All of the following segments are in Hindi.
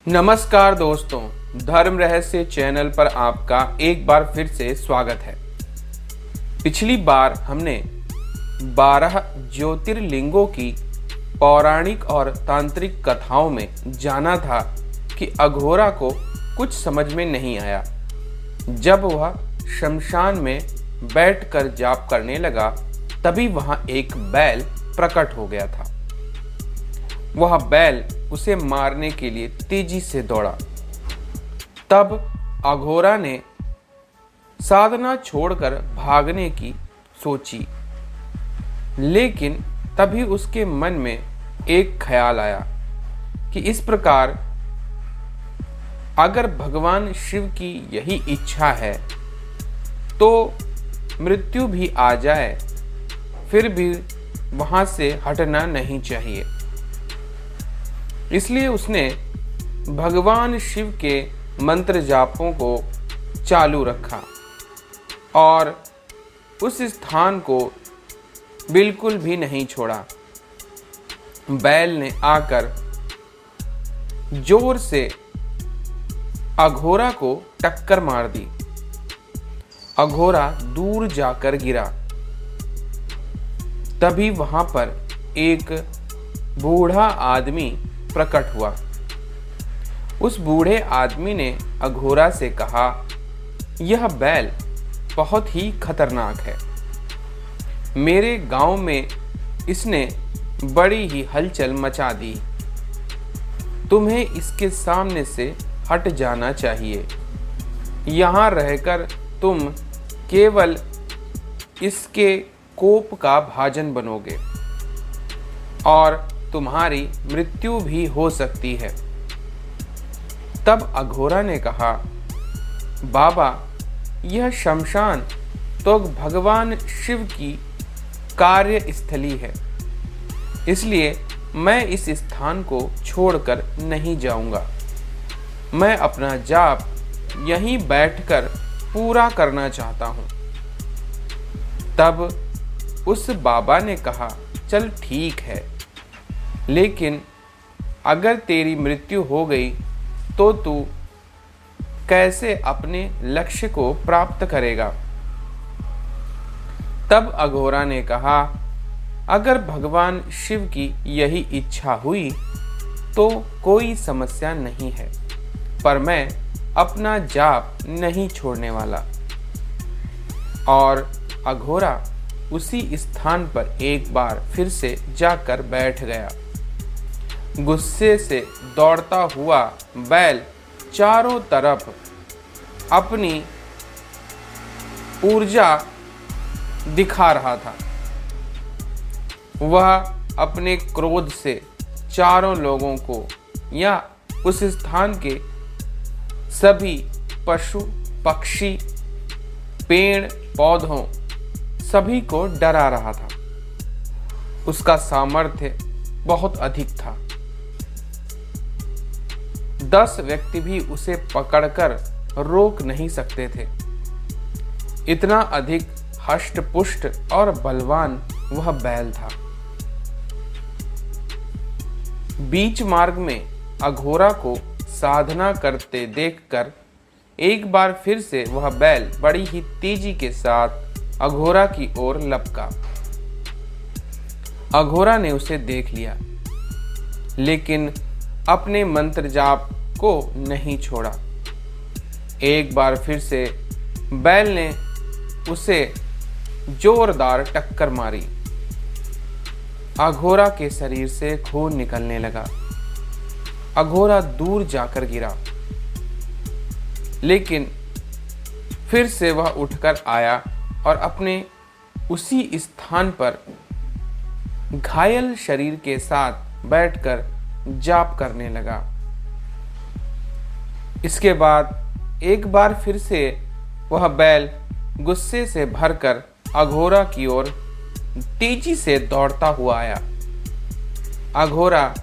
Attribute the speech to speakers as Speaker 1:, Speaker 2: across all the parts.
Speaker 1: नमस्कार दोस्तों, धर्म रहस्य चैनल पर आपका एक बार फिर से स्वागत है। पिछली बार हमने 12 ज्योतिर्लिंगों की पौराणिक और तांत्रिक कथाओं में जाना था कि अघोरा को कुछ समझ में नहीं आया। जब वह शमशान में बैठकर जाप करने लगा, तभी वहां एक बैल प्रकट हो गया था। वह बैल उसे मारने के लिए तेजी से दौड़ा। तब अघोरा ने साधना छोड़कर भागने की सोची, लेकिन तभी उसके मन में एक ख्याल आया कि इस प्रकार अगर भगवान शिव की यही इच्छा है तो मृत्यु भी आ जाए, फिर भी वहां से हटना नहीं चाहिए। इसलिए उसने भगवान शिव के मंत्र जापों को चालू रखा और उस स्थान को बिल्कुल भी नहीं छोड़ा। बैल ने आकर जोर से अघोरा को टक्कर मार दी। अघोरा दूर जाकर गिरा। तभी वहां पर एक बूढ़ा आदमी प्रकट हुआ। उस बूढ़े आदमी ने अघोरा से कहा, यह बैल बहुत ही खतरनाक है। मेरे गांव में इसने बड़ी ही हलचल मचा दी। तुम्हें इसके सामने से हट जाना चाहिए। यहाँ रहकर तुम केवल इसके कोप का भाजन बनोगे और तुम्हारी मृत्यु भी हो सकती है। तब अघोरा ने कहा, बाबा, यह शमशान तो भगवान शिव की कार्यस्थली है, इसलिए मैं इस स्थान को छोड़कर नहीं जाऊंगा। मैं अपना जाप यहीं बैठकर पूरा करना चाहता हूं। तब उस बाबा ने कहा, चल ठीक है, लेकिन अगर तेरी मृत्यु हो गई तो तू कैसे अपने लक्ष्य को प्राप्त करेगा? तब अघोरा ने कहा, अगर भगवान शिव की यही इच्छा हुई तो कोई समस्या नहीं है, पर मैं अपना जाप नहीं छोड़ने वाला। और अघोरा उसी स्थान पर एक बार फिर से जाकर बैठ गया। गुस्से से दौड़ता हुआ बैल चारों तरफ अपनी ऊर्जा दिखा रहा था। वह अपने क्रोध से चारों लोगों को या उस स्थान के सभी पशु पक्षी पेड़ पौधों सभी को डरा रहा था। उसका सामर्थ्य बहुत अधिक था। 10 व्यक्ति भी उसे पकड़कर रोक नहीं सकते थे। इतना अधिक हष्ट-पुष्ट और बलवान वह बैल था। बीच मार्ग में अघोरा को साधना करते देखकर एक बार फिर से वह बैल बड़ी ही तेजी के साथ अघोरा की ओर लपका। अघोरा ने उसे देख लिया, लेकिन अपने मंत्र जाप को नहीं छोड़ा। एक बार फिर से बैल ने उसे जोरदार टक्कर मारी। अघोरा के शरीर से खून निकलने लगा। अघोरा दूर जाकर गिरा, लेकिन फिर से वह उठकर आया और अपने उसी स्थान पर घायल शरीर के साथ बैठकर जाप करने लगा। इसके बाद एक बार फिर से वह बैल गुस्से से भरकर अघोरा की ओर तेजी से दौड़ता हुआ आया। अघोरा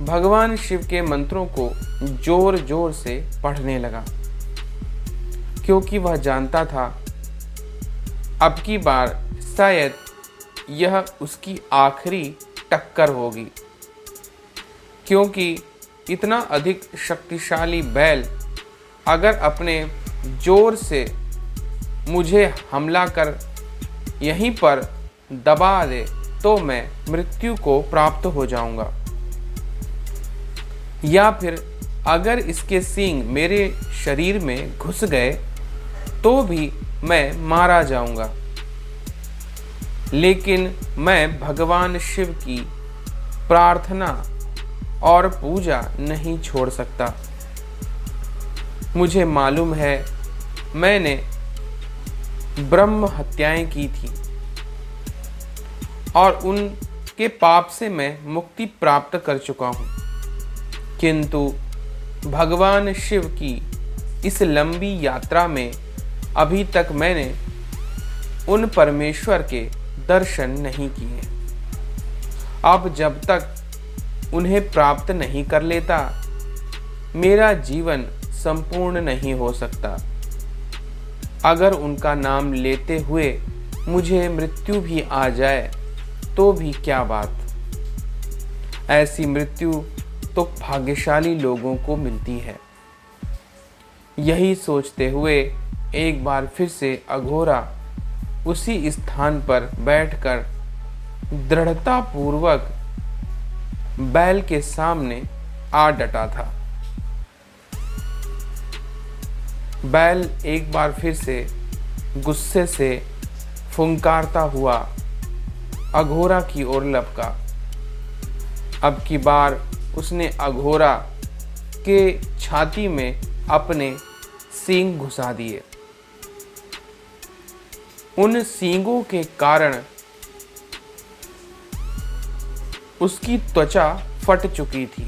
Speaker 1: भगवान शिव के मंत्रों को जोर जोर से पढ़ने लगा, क्योंकि वह जानता था अब की बार शायद यह उसकी आखिरी टक्कर होगी, क्योंकि इतना अधिक शक्तिशाली बैल अगर अपने जोर से मुझे हमला कर यहीं पर दबा दे तो मैं मृत्यु को प्राप्त हो जाऊंगा, या फिर अगर इसके सींग मेरे शरीर में घुस गए तो भी मैं मारा जाऊंगा। लेकिन मैं भगवान शिव की प्रार्थना और पूजा नहीं छोड़ सकता। मुझे मालूम है मैंने ब्रह्म हत्याएं की थी और उनके पाप से मैं मुक्ति प्राप्त कर चुका हूँ, किंतु भगवान शिव की इस लंबी यात्रा में अभी तक मैंने उन परमेश्वर के दर्शन नहीं किए। अब जब तक उन्हें प्राप्त नहीं कर लेता मेरा जीवन संपूर्ण नहीं हो सकता। अगर उनका नाम लेते हुए मुझे मृत्यु भी आ जाए तो भी क्या बात। ऐसी मृत्यु तो भाग्यशाली लोगों को मिलती है। यही सोचते हुए एक बार फिर से अघोरा उसी स्थान पर बैठकर दृढ़ता पूर्वक बैल के सामने आ डटा था। बैल एक बार फिर से गुस्से से फुंकारता हुआ अघोरा की ओर लपका। अब की बार उसने अघोरा के छाती में अपने सींग घुसा दिए। उन सींगों के कारण उसकी त्वचा फट चुकी थी।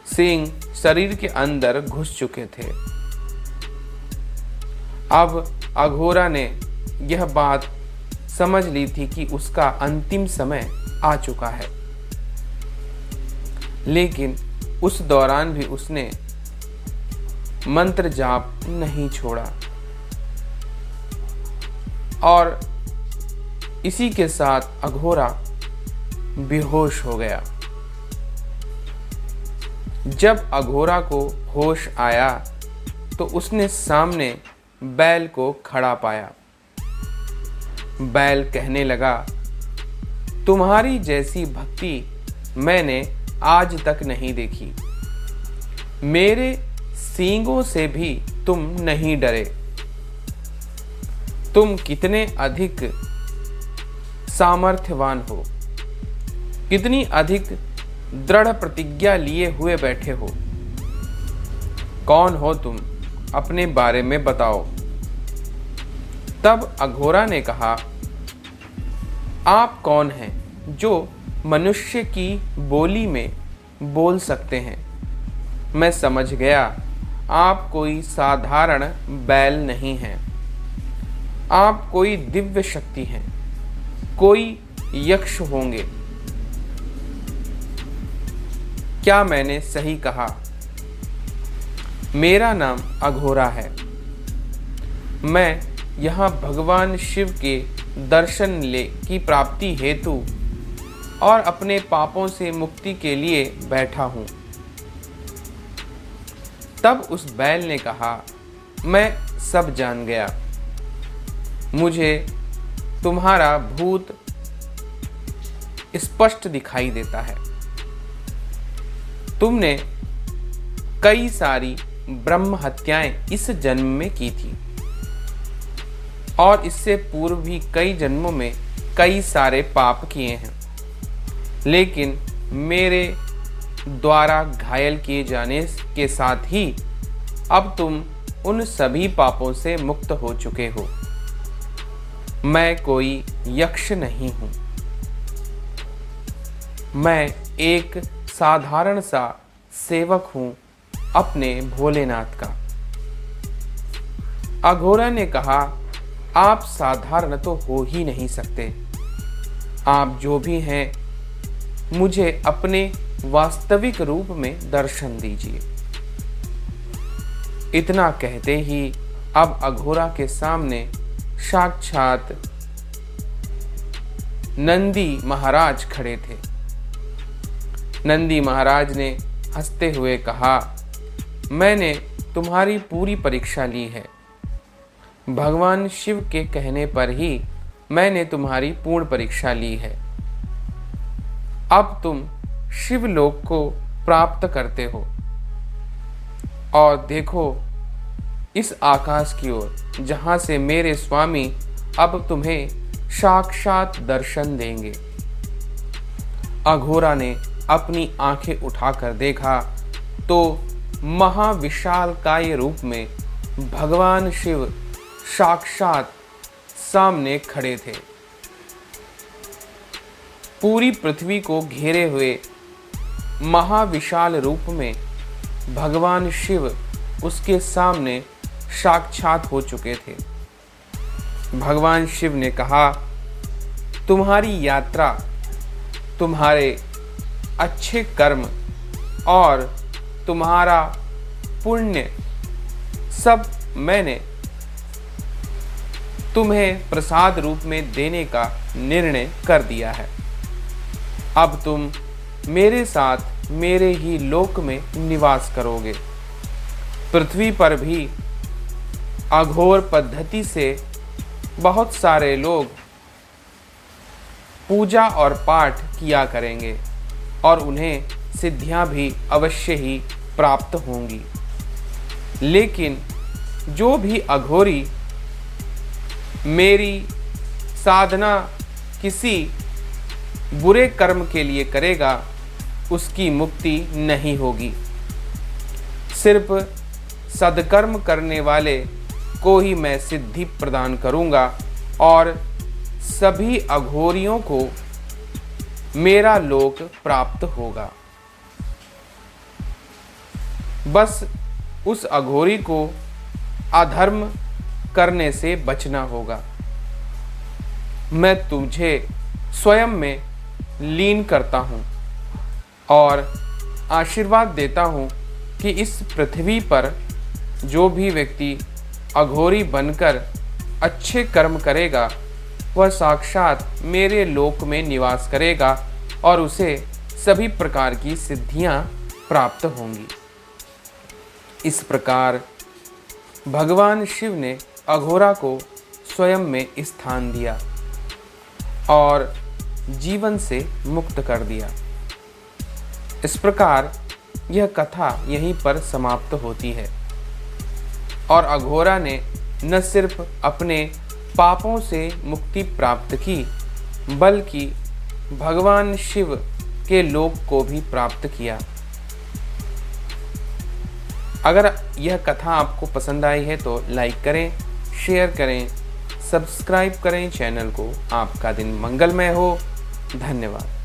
Speaker 1: सींग शरीर के अंदर घुस चुके थे। अब अघोरा ने यह बात समझ ली थी कि उसका अंतिम समय आ चुका है, लेकिन उस दौरान भी उसने मंत्र जाप नहीं छोड़ा और इसी के साथ अघोरा बेहोश हो गया। जब अघोरा को होश आया तो उसने सामने बैल को खड़ा पाया। बैल कहने लगा, तुम्हारी जैसी भक्ति मैंने आज तक नहीं देखी। मेरे सींगों से भी तुम नहीं डरे। तुम कितने अधिक सामर्थ्यवान हो, कितनी अधिक दृढ़ प्रतिज्ञा लिए हुए बैठे हो। कौन हो तुम? अपने बारे में बताओ। तब अघोरा ने कहा, आप कौन हैं जो मनुष्य की बोली में बोल सकते हैं? मैं समझ गया आप कोई साधारण बैल नहीं हैं। आप कोई दिव्य शक्ति हैं, कोई यक्ष होंगे। क्या मैंने सही कहा? मेरा नाम अघोरा है। मैं यहाँ भगवान शिव के दर्शन की प्राप्ति हेतु और अपने पापों से मुक्ति के लिए बैठा हूँ। तब उस बैल ने कहा, मैं सब जान गया। मुझे तुम्हारा भूत स्पष्ट दिखाई देता है। तुमने कई सारी ब्रह्म हत्याएं इस जन्म में की थी और इससे पूर्व भी कई जन्मों में कई सारे पाप किए हैं, लेकिन मेरे द्वारा घायल किए जाने के साथ ही अब तुम उन सभी पापों से मुक्त हो चुके हो। मैं कोई यक्ष नहीं हूं। मैं एक साधारण सा सेवक हूं अपने भोलेनाथ का। अघोरा ने कहा, आप साधारण तो हो ही नहीं सकते। आप जो भी हैं मुझे अपने वास्तविक रूप में दर्शन दीजिए। इतना कहते ही अब अघोरा के सामने साक्षात नंदी महाराज खड़े थे। नंदी महाराज ने हंसते हुए कहा, मैंने तुम्हारी पूरी परीक्षा ली है। भगवान शिव के कहने पर ही मैंने तुम्हारी पूर्ण परीक्षा ली है। अब तुम शिवलोक को प्राप्त करते हो। और देखो इस आकाश की ओर, जहां से मेरे स्वामी अब तुम्हें साक्षात दर्शन देंगे। अघोरा ने अपनी आंखें उठाकर देखा तो महाविशालकाय रूप में भगवान शिव साक्षात सामने खड़े थे। पूरी पृथ्वी को घेरे हुए महाविशाल रूप में भगवान शिव उसके सामने साक्षात हो चुके थे। भगवान शिव ने कहा, तुम्हारी यात्रा, तुम्हारे अच्छे कर्म और तुम्हारा पुण्य सब मैंने तुम्हें प्रसाद रूप में देने का निर्णय कर दिया है। अब तुम मेरे साथ मेरे ही लोक में निवास करोगे। पृथ्वी पर भी अघोर पद्धति से बहुत सारे लोग पूजा और पाठ किया करेंगे और उन्हें सिद्धियां भी अवश्य ही प्राप्त होंगी। लेकिन जो भी अघोरी मेरी साधना किसी बुरे कर्म के लिए करेगा, उसकी मुक्ति नहीं होगी। सिर्फ सद्कर्म करने वाले को ही मैं सिद्धि प्रदान करूंगा और सभी अघोरियों को मेरा लोक प्राप्त होगा। बस उस अघोरी को अधर्म करने से बचना होगा। मैं तुझे स्वयं में लीन करता हूँ और आशीर्वाद देता हूँ कि इस पृथ्वी पर जो भी व्यक्ति अघोरी बनकर अच्छे कर्म करेगा, वह साक्षात मेरे लोक में निवास करेगा और उसे सभी प्रकार की सिद्धियां प्राप्त होंगी। इस प्रकार भगवान शिव ने अघोरा को स्वयं में स्थान दिया और जीवन से मुक्त कर दिया। इस प्रकार यह कथा यहीं पर समाप्त होती है और अघोरा ने न सिर्फ अपने पापों से मुक्ति प्राप्त की, बल्कि भगवान शिव के लोक को भी प्राप्त किया। अगर यह कथा आपको पसंद आई है तो लाइक करें, शेयर करें, सब्सक्राइब करें चैनल को। आपका दिन मंगलमय हो। धन्यवाद।